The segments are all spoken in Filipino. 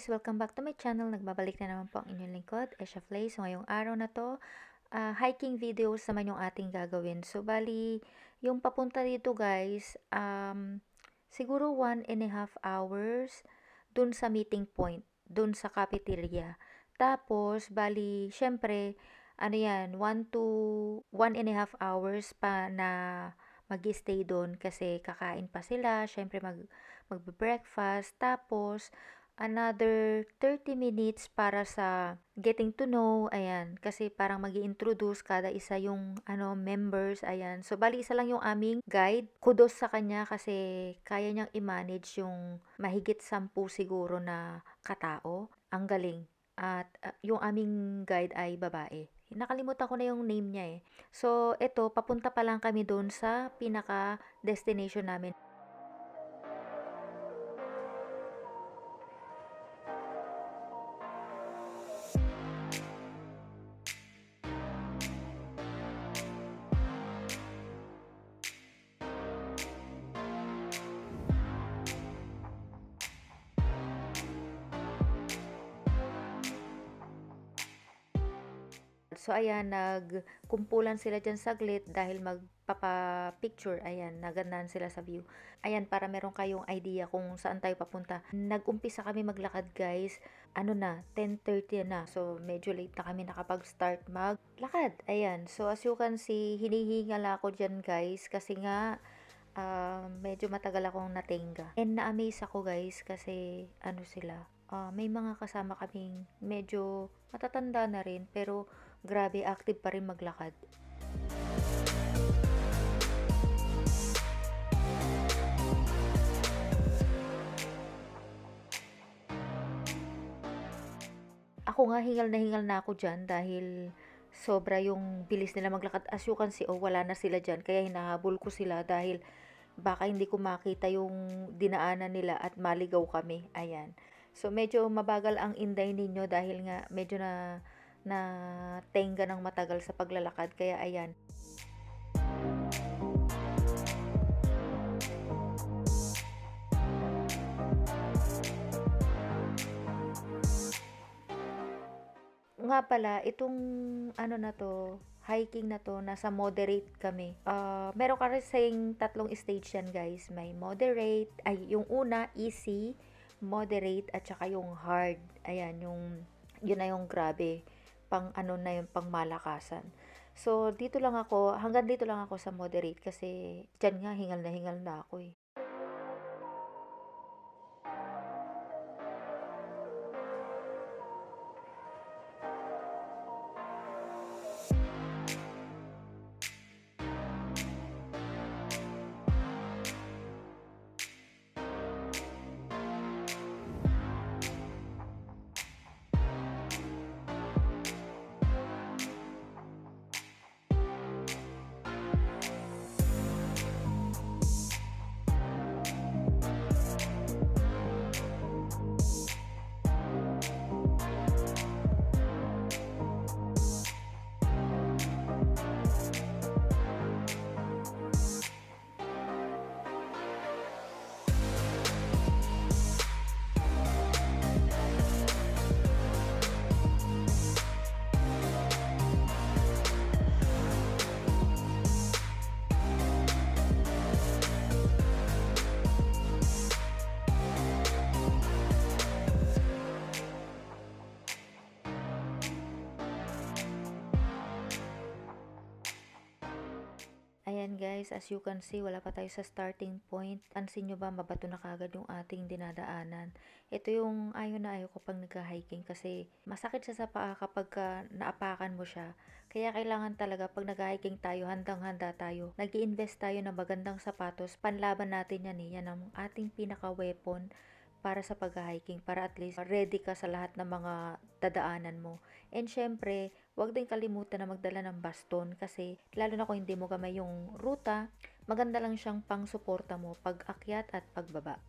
guys! Welcome back to my channel. Nagbabalik na naman po ang inyong lingkod, Esha Flay. So, ngayong araw na to, hiking videos naman yung ating gagawin. So, bali, yung papunta dito guys, siguro 1.5 hours dun sa meeting point, dun sa cafeteria. Tapos, bali, syempre, ano yan, 1 to 1.5 hours pa na mag-stay doon kasi kakain pa sila, syempre magbe-breakfast, tapos another 30 minutes para sa getting to know, ayan, kasi parang magi-introduce kada isa yung members, ayan. So bali isa lang yung aming guide. Kudos sa kanya kasi kaya niyang i-manage yung mahigit 10 siguro na katao. Ang galing. At yung aming guide ay babae. Nakalimutan ko na yung name niya eh. So, eto, papunta pa lang kami doon sa pinaka-destination namin. So, ayan, nagkumpulan sila dyan saglit dahil magpapa-picture. Ayan, nagandahan sila sa view. Ayan, para meron kayong idea kung saan tayo papunta. Nag-umpisa kami maglakad, guys. 10:30 na. So, medyo late na kami nakapag-start maglakad. Ayan, so as you can see, hinihingal ako dyan, guys. Kasi nga, medyo matagal akong natingga. And na-amaze ako, guys, kasi may mga kasama kaming medyo matatanda na rin, pero grabe, active pa rin maglakad. Ako nga, hingal na ako dyan dahil sobra yung bilis nila maglakad. As you can see, wala na sila dyan. Kaya hinahabol ko sila dahil baka hindi ko makita yung dinaanan nila at maligaw kami. Ayan. So, medyo mabagal ang inday ninyo dahil nga medyo na tenga ng matagal sa paglalakad. Kaya ayan. Nga pala, itong hiking na to, nasa moderate kami. Meron kasing tatlong stage yan, guys. May moderate, yung una, easy, moderate, at saka yung hard. Ayan, yun na yung grabe. Pang malakasan. So, hanggang dito lang ako sa moderate kasi dyan nga, hingal na ako eh. Ayan guys, as you can see, wala pa tayo sa starting point. Pansin nyo ba, mabato na kagad yung ating dinadaanan. Ito yung ayaw na ayaw ko pag nag-hiking kasi masakit siya sa paa kapag naapakan mo siya. Kaya kailangan talaga pag nag-hiking tayo, handang-handa tayo. Nag-i-invest tayo ng magandang sapatos. Panlaban natin yan eh. Yan ang ating pinaka-weapon para sa pag-hiking, para at least ready ka sa lahat ng mga dadaanan mo. And syempre, huwag din kalimutan na magdala ng baston kasi lalo na kung hindi mo gamay yung ruta, maganda lang siyang pang-suporta mo pag akyat at pagbaba.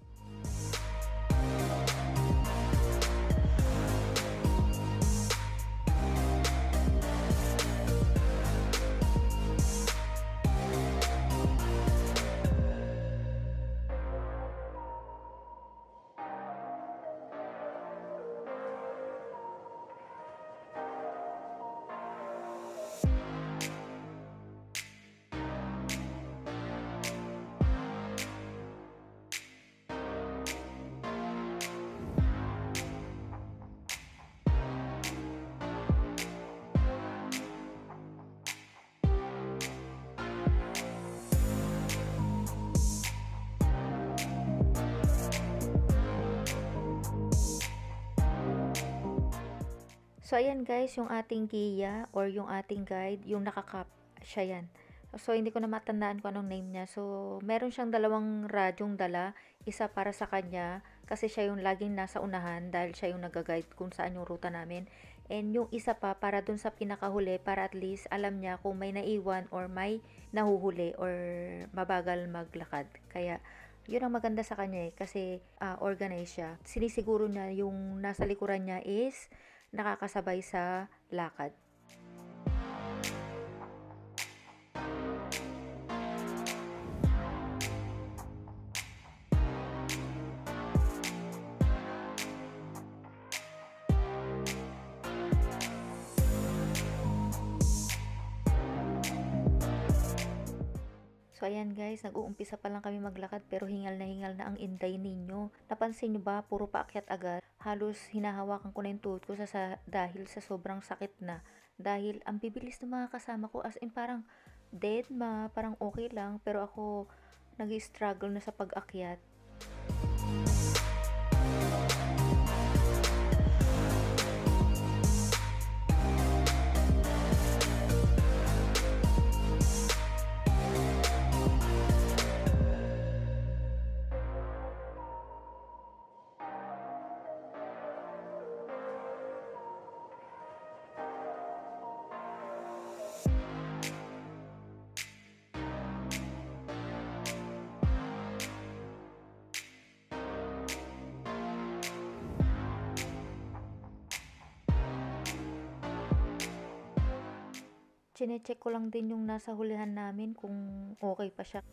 So ayan guys, yung ating giya or yung ating guide, yung nakakap, siya yan. So hindi ko na matandaan kung anong name niya. So meron siyang dalawang radyong dala, isa para sa kanya kasi siya yung laging nasa unahan dahil siya yung nag-guide kung saan yung ruta namin. And yung isa pa para dun sa pinakahuli para at least alam niya kung may naiwan or may nahuhuli or mabagal maglakad. Kaya yun ang maganda sa kanya kasi organized siya. Sinisiguro niya yung nasa likuran niya is nakakasabay sa lakad. So ayan guys, nag-uumpisa pa lang kami maglakad pero hingal na ang Inday ninyo. Napansin nyo ba, puro paakyat agad. Halos hinahawakan ko na yung tuhod ko dahil sa sobrang sakit na. Dahil ang bibilis ng mga kasama ko as in parang dead ma, parang okay lang pero ako nag-struggle na sa pag-akyat. Chine-check ko lang din yung nasa hulihan namin kung okay pa siya.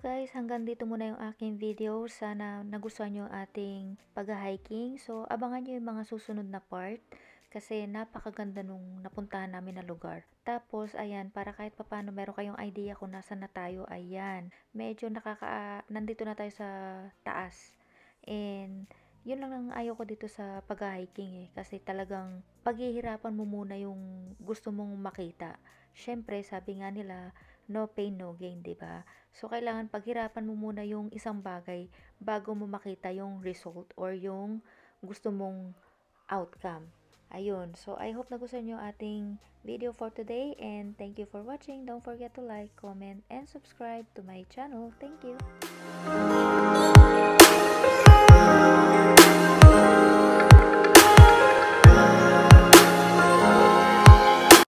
Guys, hanggang dito muna yung aking video. Sana nagustuhan nyo yung ating pag-hiking. So, abangan nyo yung mga susunod na part kasi napakaganda nung napuntahan namin na lugar. Tapos, ayan, para kahit papano meron kayong idea kung nasan na tayo, ayan. Medyo nandito na tayo sa taas. And, yun lang ang ayaw ko dito sa pag-hiking kasi talagang paghihirapan mo muna yung gusto mong makita. Syempre, sabi nga nila, no pain, no gain, 'di ba? So, kailangan paghirapan mo muna yung isang bagay bago mo makita yung result or yung gusto mong outcome. Ayun. So, I hope nagustuhan niyo yung ating video for today and thank you for watching. Don't forget to like, comment, and subscribe to my channel. Thank you.